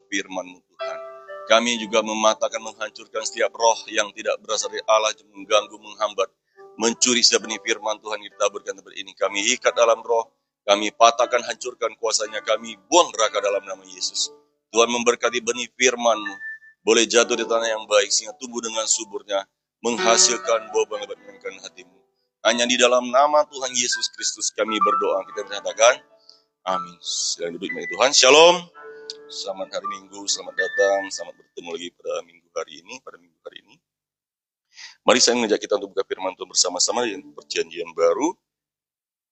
firman-Mu Tuhan. Kami juga mematahkan, menghancurkan setiap roh yang tidak berasal dari Allah, yang mengganggu, menghambat, mencuri setiap benih firman Tuhan yang ditaburkan tempat ini. Kami ikat dalam roh, kami patahkan, hancurkan kuasanya, kami buang neraka dalam nama Yesus. Tuhan memberkati benih firman-Mu, boleh jatuh di tanah yang baik, sehingga tumbuh dengan suburnya, menghasilkan buah yang menyenangkan hati-Mu. Hanya di dalam nama Tuhan Yesus Kristus kami berdoa, kita menyatakan, amin. Silakan duduk baik Tuhan. Shalom. Selamat hari Minggu, selamat datang, selamat bertemu lagi pada minggu hari ini. Mari saya mengajak kita untuk buka firman Tuhan bersama-sama di perjanjian baru.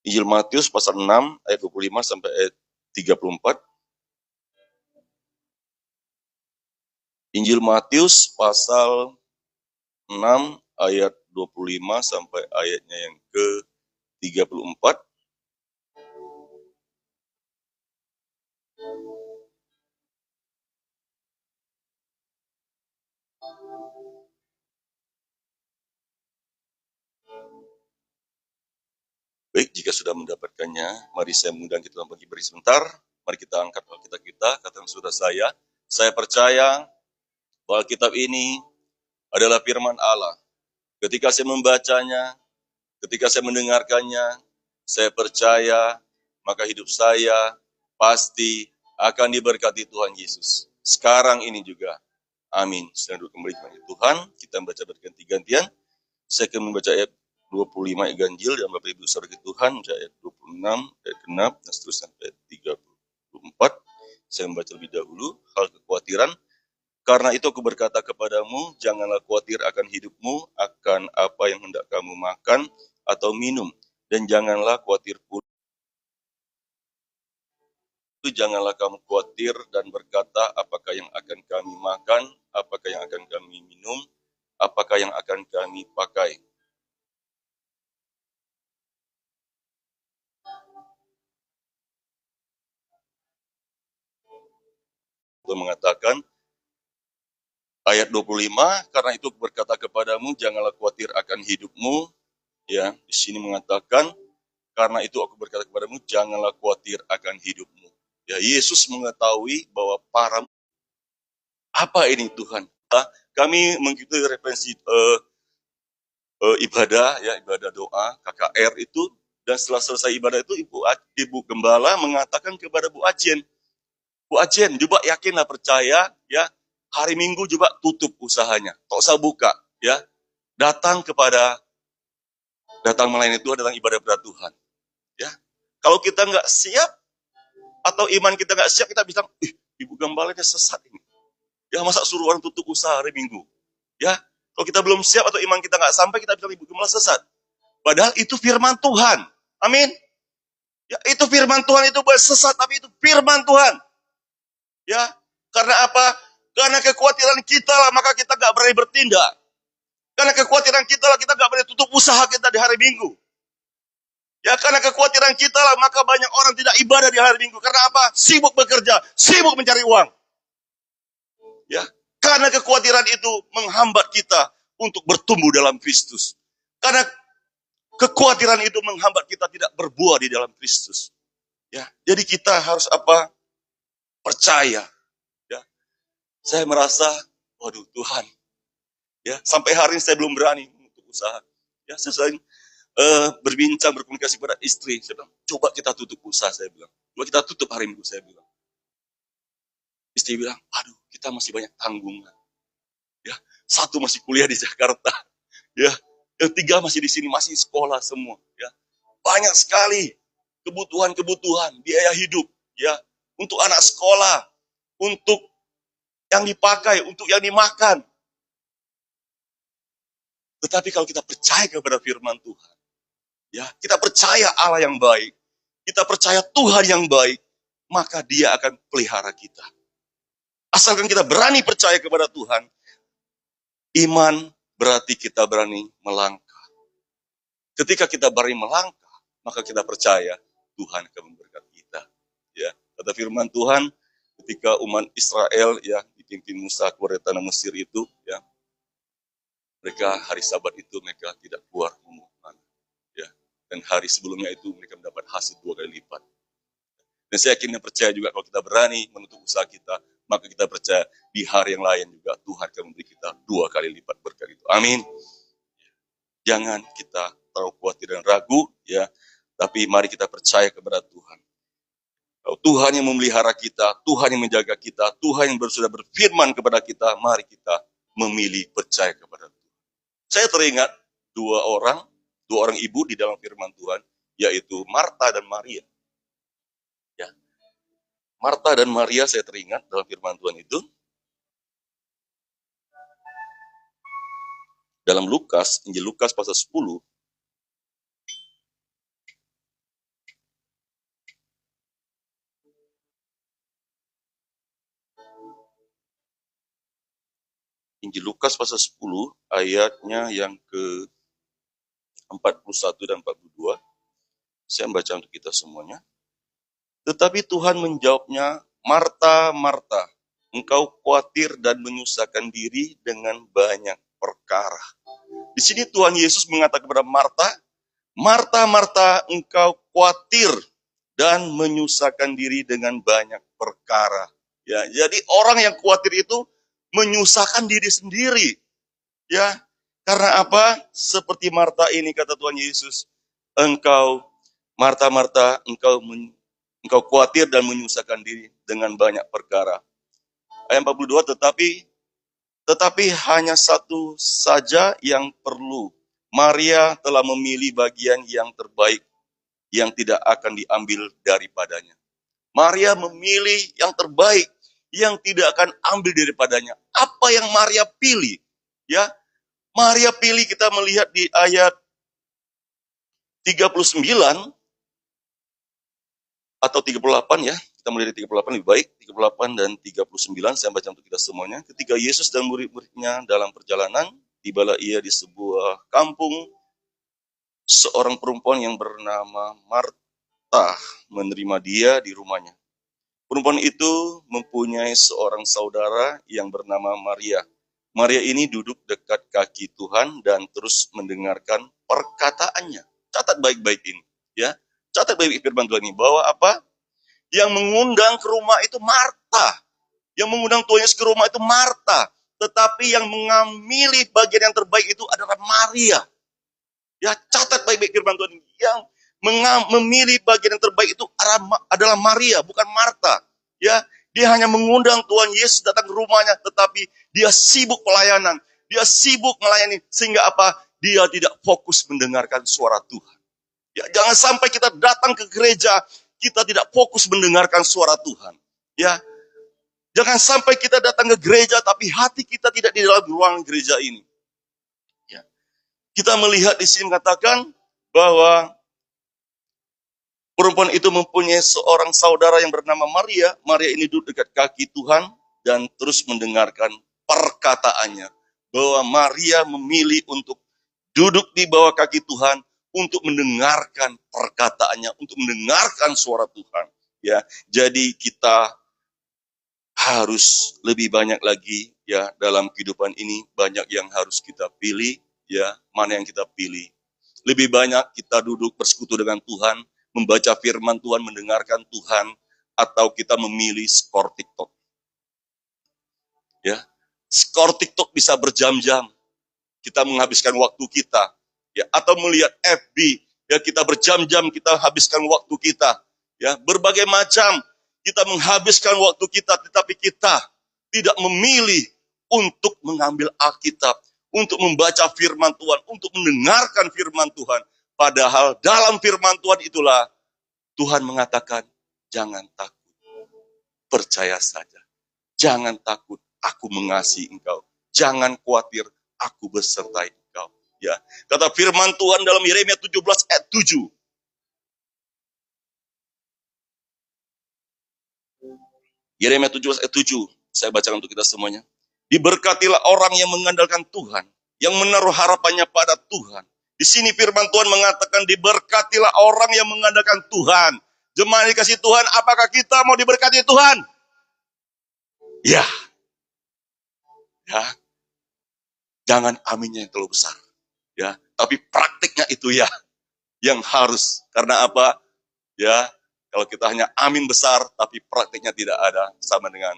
Injil Matius pasal 6 ayat 25 sampai ayat 34. Injil Matius pasal 6 ayat 25 sampai ayatnya yang ke-34. Baik, jika sudah mendapatkannya, mari saya mengundang kita bagi beri sebentar. Mari kita angkat Alkitab kita, katakan saudara saya percaya bahwa Alkitab ini adalah firman Allah. Ketika saya membacanya, ketika saya mendengarkannya, saya percaya maka hidup saya pasti akan diberkati Tuhan Yesus. Sekarang ini juga. Amin. Saya duduk kembali kepada Tuhan, kita membaca berganti-gantian. Saya akan membaca ayat 25 ayat ganjil dan Bapak Ibu Saudara Tuhan, ayat 26, ayat genap, dan seterusnya sampai 34. Saya membaca lebih dahulu hal kekhawatiran. Karena itu aku berkata kepadamu, janganlah khawatir akan hidupmu, akan apa yang hendak kamu makan atau minum, dan janganlah khawatir pula. Janganlah kamu khawatir dan berkata, apakah yang akan kami makan, apakah yang akan kami minum, apakah yang akan kami pakai. Tuhan mengatakan, ayat 25, karena itu berkata kepadamu, janganlah khawatir akan hidupmu. Ya, di sini mengatakan, karena itu aku berkata kepadamu, janganlah khawatir akan hidupmu. Ya, Yesus mengetahui bahwa apa ini Tuhan? Kami mengikuti referensi ibadah, ya ibadah doa KKR itu, dan setelah selesai ibadah itu Ibu Gembala mengatakan kepada Bu Acien, coba yakinlah percaya, ya hari Minggu coba tutup usahanya, tak usah buka, ya datang melayani Tuhan, datang ibadah kepada Tuhan, ya. Kalau kita nggak siap atau iman kita nggak siap, kita bilang, Ibu Gembala ini sesat ini, ya masa suruh orang tutup usaha hari Minggu, ya. Kalau kita belum siap atau iman kita nggak sampai, kita bilang Ibu Gembala sesat. Padahal itu firman Tuhan, amin. Ya itu firman Tuhan, itu bukan sesat, tapi itu firman Tuhan. Ya, karena apa? Karena kekhawatiran kita lah, maka kita gak berani bertindak. Karena kekhawatiran kita lah, kita gak berani tutup usaha kita di hari Minggu. Ya, karena kekhawatiran kita lah, maka banyak orang tidak ibadah di hari Minggu. Karena apa? Sibuk bekerja, sibuk mencari uang. Ya, karena kekhawatiran itu menghambat kita untuk bertumbuh dalam Kristus. Karena kekhawatiran itu menghambat kita tidak berbuah di dalam Kristus. Ya, jadi kita harus apa? Percaya. Ya, saya merasa, waduh Tuhan, ya sampai hari ini saya belum berani untuk usaha. Ya, saya sering berbincang, berkomunikasi pada istri. Saya bilang, coba kita tutup usaha, saya bilang. Coba kita tutup hari Minggu, saya bilang. Istri bilang, aduh, kita masih banyak tanggungan. Ya, satu masih kuliah di Jakarta. Ya, yang tiga masih di sini, masih sekolah semua. Ya, banyak sekali kebutuhan biaya hidup. Ya, untuk anak sekolah, untuk yang dipakai, untuk yang dimakan. Tetapi kalau kita percaya kepada firman Tuhan, ya, kita percaya Allah yang baik, kita percaya Tuhan yang baik, maka Dia akan pelihara kita. Asalkan kita berani percaya kepada Tuhan, iman berarti kita berani melangkah. Ketika kita berani melangkah, maka kita percaya Tuhan akan memberkati kita. Ya, kata firman Tuhan, ketika umat Israel ya dipimpin Musa keluar dari tanah Mesir itu, ya, mereka hari Sabat itu mereka tidak keluar memungut mana. Ya, dan hari sebelumnya itu mereka mendapat hasil 2 kali lipat. Dan saya yakin dan percaya juga kalau kita berani menutup usaha kita, maka kita percaya di hari yang lain juga Tuhan akan memberi kita 2 kali lipat berkat itu. Amin. Jangan kita terlalu khawatir dan ragu, ya. Tapi mari kita percaya kepada Tuhan. Kalau Tuhan yang memelihara kita, Tuhan yang menjaga kita, Tuhan yang sudah berfirman kepada kita, mari kita memilih percaya kepada Tuhan. Saya teringat dua orang ibu di dalam firman Tuhan, yaitu Marta dan Maria. Ya. Marta dan Maria saya teringat dalam firman Tuhan itu. Dalam Lukas, Injil Lukas pasal 10, Injil Lukas pasal 10 ayatnya yang ke 41 dan 42. Saya membaca untuk kita semuanya. Tetapi Tuhan menjawabnya, Marta, Marta, engkau khawatir dan menyusahkan diri dengan banyak perkara. Di sini Tuhan Yesus mengatakan kepada Marta, Marta, Marta, engkau khawatir dan menyusahkan diri dengan banyak perkara. Ya, jadi orang yang khawatir itu menyusahkan diri sendiri. Ya, karena apa? Seperti Marta ini kata Tuhan Yesus, engkau Marta, Marta, engkau khawatir dan menyusahkan diri dengan banyak perkara. Ayat 42, tetapi hanya satu saja yang perlu. Maria telah memilih bagian yang terbaik, yang tidak akan diambil daripadanya. Maria memilih yang terbaik, yang tidak akan ambil daripadanya. Apa yang Maria pilih? Ya, Maria pilih, kita melihat di ayat 39 atau 38 ya. Kita mulai dari 38 lebih baik. 38 dan 39 saya baca untuk kita semuanya. Ketika Yesus dan murid-muridnya dalam perjalanan, tibalah ia di sebuah kampung. Seorang perempuan yang bernama Marta menerima dia di rumahnya. Perempuan itu mempunyai seorang saudara yang bernama Maria. Maria ini duduk dekat kaki Tuhan dan terus mendengarkan perkataannya. Catat baik-baik ini, ya. Catat baik-baik firman Tuhan ini, bahwa apa? Yang mengundang ke rumah itu Marta. Yang mengundang Tuhan Yesus ke rumah itu Marta. Tetapi yang mengambil bagian yang terbaik itu adalah Maria. Ya, catat baik-baik firman Tuhan ini. Yang memilih bagian yang terbaik itu adalah Maria, bukan Marta. Ya, dia hanya mengundang Tuhan Yesus datang ke rumahnya, tetapi dia sibuk pelayanan, dia sibuk melayani, sehingga apa? Dia tidak fokus mendengarkan suara Tuhan. Ya, jangan sampai kita datang ke gereja, kita tidak fokus mendengarkan suara Tuhan. Ya, jangan sampai kita datang ke gereja, tapi hati kita tidak di dalam ruang gereja ini. Ya, kita melihat di sini mengatakan bahwa perempuan itu mempunyai seorang saudara yang bernama Maria. Maria ini duduk dekat kaki Tuhan dan terus mendengarkan perkataannya. Bahwa Maria memilih untuk duduk di bawah kaki Tuhan untuk mendengarkan perkataannya, untuk mendengarkan suara Tuhan. Ya, jadi kita harus lebih banyak lagi ya dalam kehidupan ini, banyak yang harus kita pilih. Ya, mana yang kita pilih? Lebih banyak kita duduk bersekutu dengan Tuhan, membaca firman Tuhan, mendengarkan Tuhan, atau kita memilih skor TikTok. Ya, skor TikTok bisa berjam-jam. Kita menghabiskan waktu kita, ya, atau melihat FB, ya, kita berjam-jam kita habiskan waktu kita, ya, berbagai macam kita menghabiskan waktu kita, tetapi kita tidak memilih untuk mengambil Alkitab, untuk membaca firman Tuhan, untuk mendengarkan firman Tuhan. Padahal dalam firman Tuhan itulah Tuhan mengatakan, jangan takut, percaya saja. Jangan takut, aku mengasihi engkau. Jangan khawatir, aku besertai engkau. Ya, kata firman Tuhan dalam Yeremia 17 ayat 7. Yeremia 17 ayat 7. Saya bacakan untuk kita semuanya. Diberkatilah orang yang mengandalkan Tuhan, yang menaruh harapannya pada Tuhan. Di sini firman Tuhan mengatakan diberkatilah orang yang mengandalkan Tuhan. Jemaat dikasih Tuhan, apakah kita mau diberkati Tuhan? Ya. Ya. Jangan aminnya yang terlalu besar. Ya, tapi praktiknya itu ya yang harus. Karena apa? Ya, kalau kita hanya amin besar tapi praktiknya tidak ada, sama dengan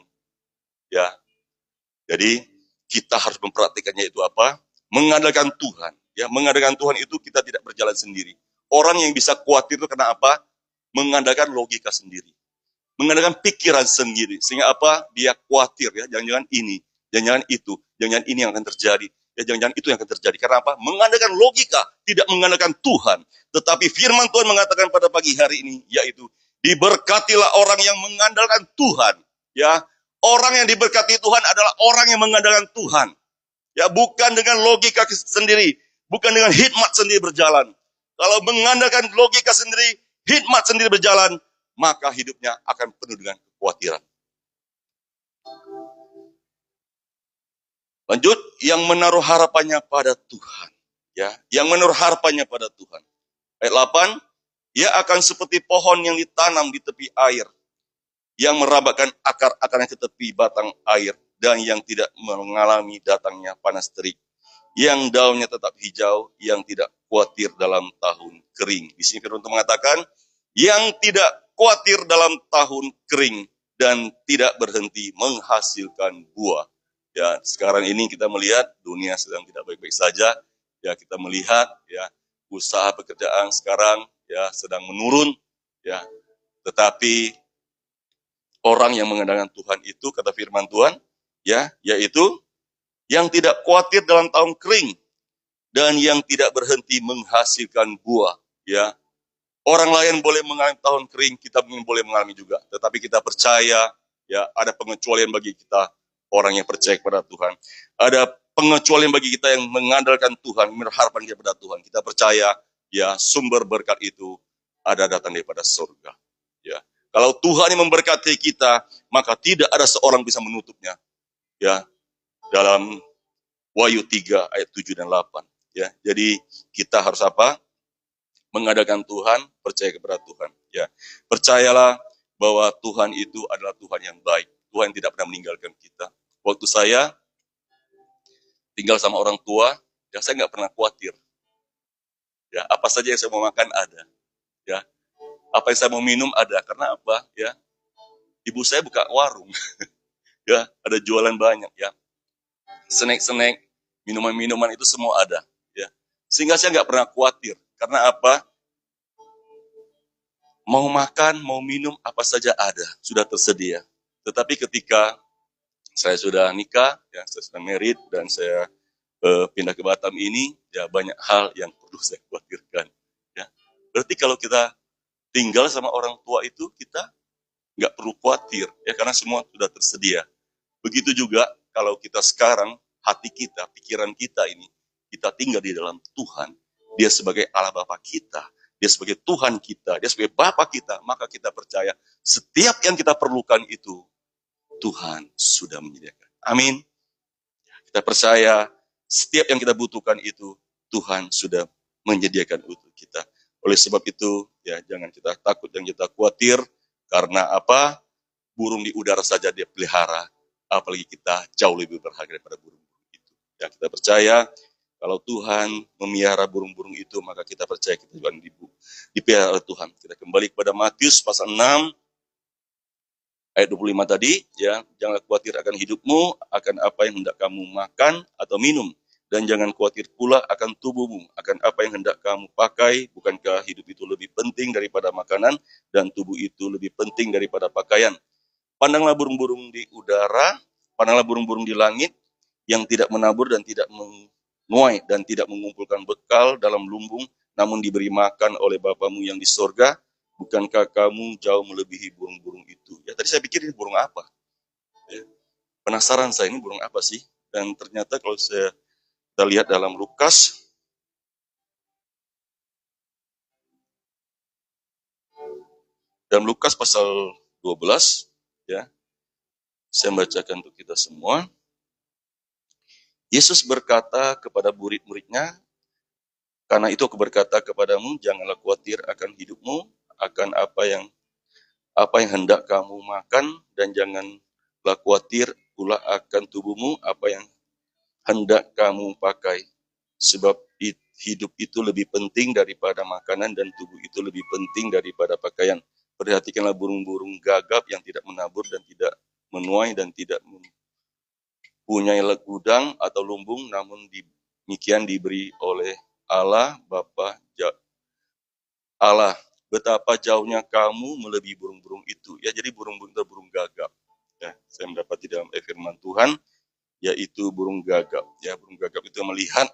Jadi kita harus memperhatikannya itu apa? Mengandalkan Tuhan. Ya, mengandalkan Tuhan itu kita tidak berjalan sendiri. Orang yang bisa khawatir itu karena apa? Mengandalkan logika sendiri. Mengandalkan pikiran sendiri. Sehingga apa? Dia khawatir ya, jangan-jangan ini, jangan-jangan itu, jangan-jangan ini yang akan terjadi. Ya, jangan-jangan itu yang akan terjadi. Karena apa? Mengandalkan logika, tidak mengandalkan Tuhan. Tetapi firman Tuhan mengatakan pada pagi hari ini, yaitu diberkatilah orang yang mengandalkan Tuhan. Ya, orang yang diberkati Tuhan adalah orang yang mengandalkan Tuhan. Ya, bukan dengan logika sendiri, bukan dengan hikmat sendiri berjalan. Kalau mengandalkan logika sendiri, hikmat sendiri berjalan, maka hidupnya akan penuh dengan kekhawatiran. Lanjut, yang menaruh harapannya pada Tuhan. Ya, yang menaruh harapannya pada Tuhan. Ayat 8, ia akan seperti pohon yang ditanam di tepi air, yang merabakkan akar-akarnya ke tepi batang air, dan yang tidak mengalami datangnya panas terik, yang daunnya tetap hijau, yang tidak khawatir dalam tahun kering. Di sini firman Tuhan mengatakan, yang tidak khawatir dalam tahun kering, dan tidak berhenti menghasilkan buah. Ya, sekarang ini kita melihat dunia sedang tidak baik-baik saja. Ya, kita melihat ya usaha pekerjaan sekarang ya sedang menurun. Ya, tetapi orang yang mengandalkan Tuhan itu, kata firman Tuhan, ya, yaitu yang tidak khawatir dalam tahun kering dan yang tidak berhenti menghasilkan buah. Ya, orang lain boleh mengalami tahun kering, kita boleh mengalami juga. Tetapi kita percaya, ya, ada pengecualian bagi kita orang yang percaya kepada Tuhan. Ada pengecualian bagi kita yang mengandalkan Tuhan, berharapan kepada Tuhan. Kita percaya, ya, sumber berkat itu ada datang daripada surga. Ya. Kalau Tuhan yang memberkati kita, maka tidak ada seorang bisa menutupnya. Ya, dalam Wahyu 3 ayat 7 dan 8. Ya, jadi kita harus apa? Mengandalkan Tuhan, percaya kepada Tuhan. Ya, percayalah bahwa Tuhan itu adalah Tuhan yang baik. Tuhan tidak pernah meninggalkan kita. Waktu saya tinggal sama orang tua, ya saya nggak pernah khawatir. Ya, apa saja yang saya mau makan ada. Ya, apa yang saya mau minum ada. Karena apa? Ya, ibu saya buka warung. Ya, ada jualan banyak. Ya, snack-snack, minuman-minuman itu semua ada. Ya, sehingga saya nggak pernah khawatir. Karena apa? Mau makan, mau minum, apa saja ada, sudah tersedia. Tetapi ketika saya sudah nikah, ya, saya sudah married, dan saya pindah ke Batam ini, ya banyak hal yang perlu saya khawatirkan. Ya. Berarti kalau kita tinggal sama orang tua itu, kita nggak perlu khawatir, ya, karena semua sudah tersedia. Begitu juga kalau kita sekarang, hati kita, pikiran kita ini, kita tinggal di dalam Tuhan. Dia sebagai Allah Bapa kita, dia sebagai Tuhan kita, dia sebagai Bapa kita, maka kita percaya setiap yang kita perlukan itu, Tuhan sudah menyediakan. Amin. Kita percaya setiap yang kita butuhkan itu Tuhan sudah menyediakan untuk kita. Oleh sebab itu, ya jangan kita takut, jangan kita khawatir. Karena apa? Burung di udara saja dia pelihara. Apalagi kita jauh lebih berharga daripada burung-burung itu. Ya, kita percaya kalau Tuhan memelihara burung-burung itu, maka kita percaya kita juga dipelihara oleh Tuhan. Kita kembali kepada Matius pasal 6. Ayat 25 tadi, ya, jangan khawatir akan hidupmu, akan apa yang hendak kamu makan atau minum. Dan jangan khawatir pula akan tubuhmu, akan apa yang hendak kamu pakai. Bukankah hidup itu lebih penting daripada makanan, dan tubuh itu lebih penting daripada pakaian. Pandanglah burung-burung di udara, pandanglah burung-burung di langit, yang tidak menabur dan tidak menuai, dan tidak mengumpulkan bekal dalam lumbung, namun diberi makan oleh Bapamu yang di sorga. Bukankah kamu jauh melebihi burung-burung itu? Ya, tadi saya pikir ini burung apa? Ya, penasaran saya, ini burung apa sih? Dan ternyata kalau kita lihat dalam Lukas, pasal 12, ya, saya bacakan untuk kita semua. Yesus berkata kepada murid-muridnya, karena itu aku berkata kepadamu, janganlah khawatir akan hidupmu, akan apa yang hendak kamu makan, dan janganlah khawatir pula akan tubuhmu, apa yang hendak kamu pakai. Sebab hidup itu lebih penting daripada makanan, dan tubuh itu lebih penting daripada pakaian. Perhatikanlah burung-burung gagap yang tidak menabur dan tidak menuai dan tidak punya gudang atau lumbung, namun demikian diberi oleh Allah Bapa. Allah, betapa jauhnya kamu melebihi burung-burung itu. Ya, jadi burung-burung itu burung gagap. Ya, saya mendapati dalam firman Tuhan, yaitu burung gagap. Ya, burung gagap itu melihat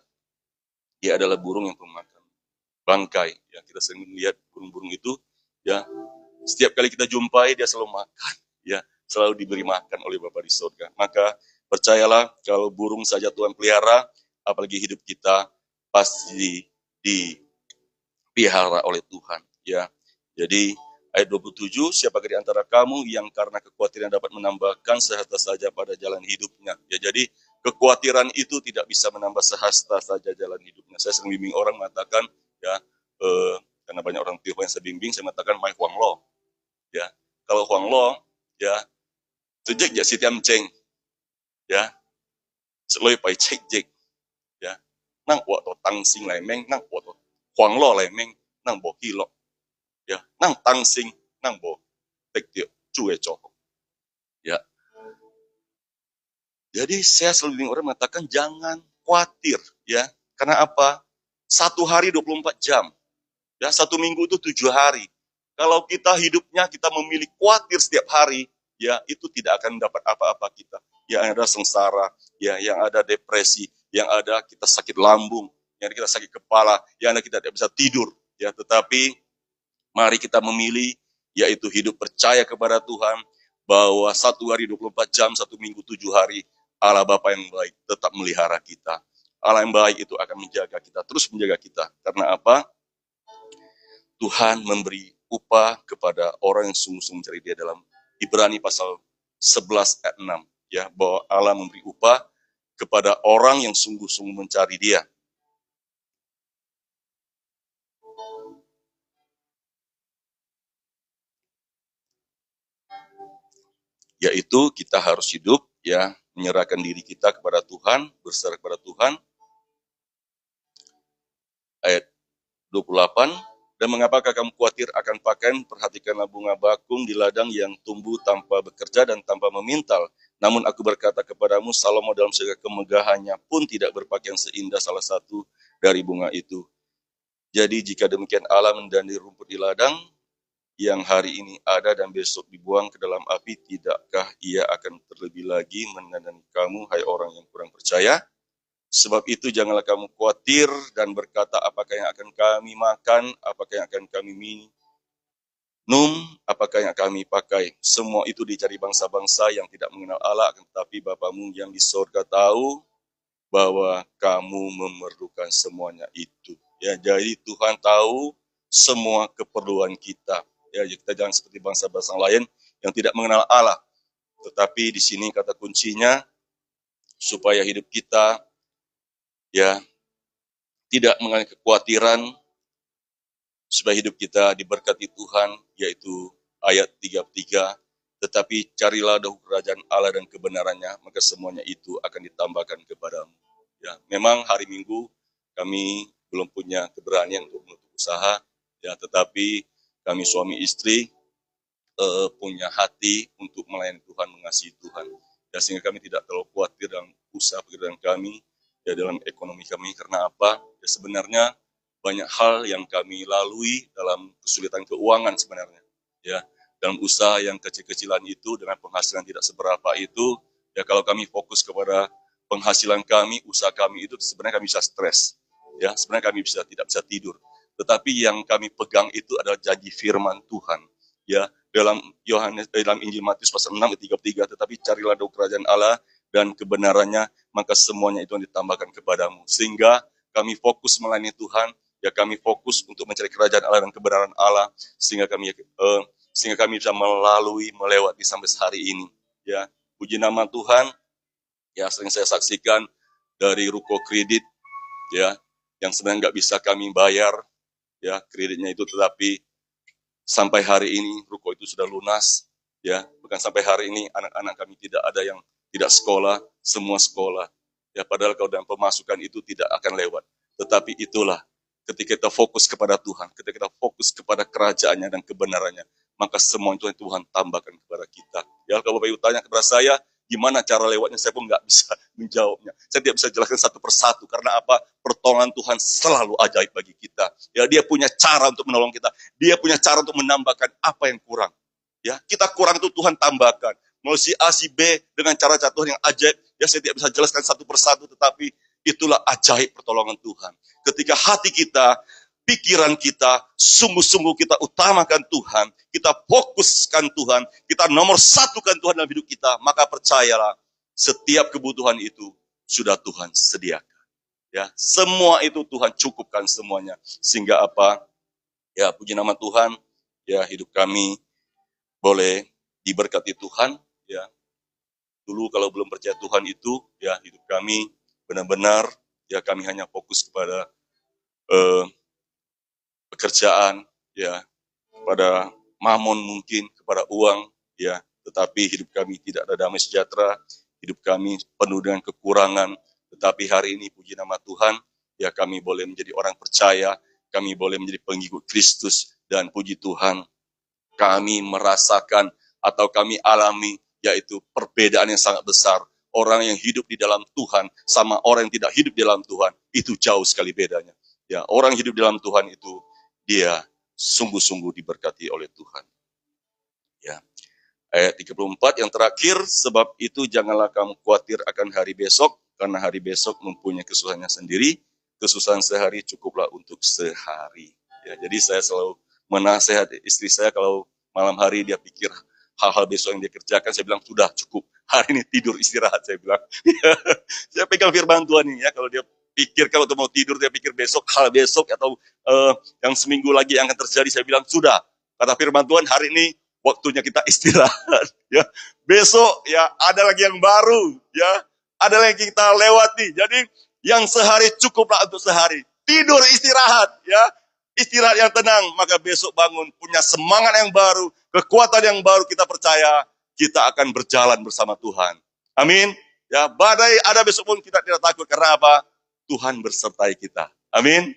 dia adalah burung yang pemakan bangkai. Ya, kita sering melihat burung-burung itu. Ya, setiap kali kita jumpai dia selalu makan. Ya, selalu diberi makan oleh Bapa di surga. Maka percayalah kalau burung saja Tuhan pelihara, apalagi hidup kita pasti dipelihara oleh Tuhan. Ya, jadi ayat 27, siapakah di antara kamu yang karena kekhawatiran dapat menambahkan sehasta saja pada jalan hidupnya. Ya, jadi kekhawatiran itu tidak bisa menambah sehasta saja jalan hidupnya. Saya sering bimbing orang mengatakan, ya, karena banyak orang Tionghoa yang saya bimbing, saya mengatakan, Mai Huang Lo. Ya, kalau Huang Lo, ya, sejak ya si Tiam Cheng, ya, seloi pai cek jek, ya, nang waktu tang sing lai meng, nang waktu Huang Lo lai meng, nang bo hi lo. Ya, nang tang sing, nang bo tek dia cuwe coho. Ya, jadi saya selalu bimbing orang mengatakan jangan khawatir, ya, karena apa? Satu hari 24 jam, ya, satu minggu itu 7 hari. Kalau kita hidupnya kita memilih khawatir setiap hari, ya, itu tidak akan dapat apa-apa kita. Yang ada sengsara, ya, yang ada depresi, yang ada kita sakit lambung, yang ada kita sakit kepala, yang ada kita tidak bisa tidur, ya. Tetapi mari kita memilih, yaitu hidup percaya kepada Tuhan, bahwa satu hari 24 jam, satu minggu 7 hari, Allah Bapa yang baik tetap melihara kita. Allah yang baik itu akan menjaga kita, terus menjaga kita. Karena apa? Tuhan memberi upah kepada orang yang sungguh-sungguh mencari dia dalam Ibrani pasal 11 ayat 6. Ya, bahwa Allah memberi upah kepada orang yang sungguh-sungguh mencari dia. Yaitu kita harus hidup, ya, menyerahkan diri kita kepada Tuhan, berserah kepada Tuhan. Ayat 28, dan mengapakah kamu khawatir akan pakaian? Perhatikanlah bunga bakung di ladang yang tumbuh tanpa bekerja dan tanpa memintal. Namun aku berkata kepadamu, Salomo dalam segala kemegahannya pun tidak berpakaian seindah salah satu dari bunga itu. Jadi jika demikian Allah mendandani rumput di ladang, yang hari ini ada dan besok dibuang ke dalam api, tidakkah ia akan terlebih lagi mendandani kamu, hai orang yang kurang percaya? Sebab itu janganlah kamu khawatir dan berkata, apakah yang akan kami makan, apakah yang akan kami minum, apakah yang kami pakai. Semua itu dicari bangsa-bangsa yang tidak mengenal Allah, tetapi Bapamu yang di sorga tahu bahwa kamu memerlukan semuanya itu. Ya, jadi Tuhan tahu semua keperluan kita. Ya, kita jangan seperti bangsa-bangsa lain yang tidak mengenal Allah. Tetapi di sini kata kuncinya, supaya hidup kita, ya, tidak mengalami kekhawatiran, supaya hidup kita diberkati Tuhan, yaitu ayat 33, tetapi carilah dahulu kerajaan Allah dan kebenarannya, maka semuanya itu akan ditambahkan kepadamu. Ya, memang hari Minggu kami belum punya keberanian untuk menutup usaha, ya, tetapi kami suami istri punya hati untuk melayani Tuhan, mengasihi Tuhan. Ya, sehingga kami tidak terlalu khawatir dalam usaha pekerjaan kami, ya, dalam ekonomi kami. Karena apa? Ya, sebenarnya banyak hal yang kami lalui dalam kesulitan keuangan sebenarnya. Ya, dalam usaha yang kecil-kecilan itu dengan penghasilan tidak seberapa itu, ya, kalau kami fokus kepada penghasilan kami, usaha kami itu sebenarnya kami bisa stres. Ya, sebenarnya kami tidak bisa tidur. Tetapi yang kami pegang itu adalah janji firman Tuhan. Ya, dalam Injil Matius pasal 6 ayat 33, tetapi carilah dahulu kerajaan Allah dan kebenarannya, maka semuanya itu ditambahkan kepadamu. Sehingga kami fokus melayani Tuhan, ya, kami fokus untuk mencari kerajaan Allah dan kebenaran Allah, sehingga kami bisa melewati sampai hari ini. Ya, puji nama Tuhan. Ya, sering saya saksikan dari ruko kredit, ya, yang sebenarnya nggak bisa kami bayar, ya, kreditnya itu, tetapi sampai hari ini ruko itu sudah lunas, ya. Bukan sampai hari ini anak-anak kami tidak ada yang tidak sekolah, semua sekolah. Ya, padahal kalau dalam pemasukan itu tidak akan lewat. Tetapi itulah ketika kita fokus kepada Tuhan, ketika kita fokus kepada kerajaannya dan kebenarannya, maka semua itu Tuhan tambahkan kepada kita. Ya, kalau Bapak Ibu tanya kepada saya, gimana cara lewatnya, saya pun nggak bisa menjawabnya. Saya tidak bisa jelaskan satu persatu. Karena apa? Pertolongan Tuhan selalu ajaib bagi kita. Ya, Dia punya cara untuk menolong kita. Dia punya cara untuk menambahkan apa yang kurang. Ya, kita kurang itu Tuhan tambahkan. Mau si A, si B dengan cara-cara Tuhan yang ajaib. Ya, saya tidak bisa jelaskan satu persatu, tetapi itulah ajaib pertolongan Tuhan. Ketika hati kita, pikiran kita, sungguh-sungguh kita utamakan Tuhan, kita fokuskan Tuhan, kita nomor satukan Tuhan dalam hidup kita, maka percayalah, setiap kebutuhan itu sudah Tuhan sediakan. Ya, semua itu Tuhan cukupkan semuanya. Sehingga apa? Ya, puji nama Tuhan. Ya, hidup kami boleh diberkati Tuhan. Ya, dulu kalau belum percaya Tuhan itu, ya hidup kami benar-benar, ya kami hanya fokus kepada pekerjaan, ya, pada mamon mungkin, kepada uang, ya, tetapi hidup kami tidak ada damai sejahtera, hidup kami penuh dengan kekurangan, tetapi hari ini puji nama Tuhan, ya kami boleh menjadi orang percaya, kami boleh menjadi pengikut Kristus, dan puji Tuhan, kami merasakan atau kami alami, yaitu perbedaan yang sangat besar. Orang yang hidup di dalam Tuhan sama orang yang tidak hidup di dalam Tuhan, itu jauh sekali bedanya. Ya, orang hidup di dalam Tuhan itu, dia sungguh-sungguh diberkati oleh Tuhan. Ya. Ayat 34 yang terakhir, sebab itu janganlah kamu khawatir akan hari besok, karena hari besok mempunyai kesusahannya sendiri, kesusahan sehari cukuplah untuk sehari. Ya, jadi saya selalu menasehati istri saya kalau malam hari dia pikir hal-hal besok yang dia kerjakan, saya bilang sudah cukup, hari ini tidur istirahat, saya bilang. Saya pegang firman Tuhan ini ya, kalau dia pikir kalau mau tidur, dia pikir besok, hal besok atau yang seminggu lagi yang akan terjadi, saya bilang sudah, kata firman Tuhan, hari ini waktunya kita istirahat. Ya, besok ya ada lagi yang baru, ya ada lagi kita lewati. Jadi yang sehari cukuplah untuk sehari. Tidur istirahat, ya istirahat yang tenang, maka besok bangun punya semangat yang baru, kekuatan yang baru. Kita percaya kita akan berjalan bersama Tuhan. Amin. Ya, badai ada besok pun kita tidak takut, karena apa? Tuhan bersertai kita. Amin.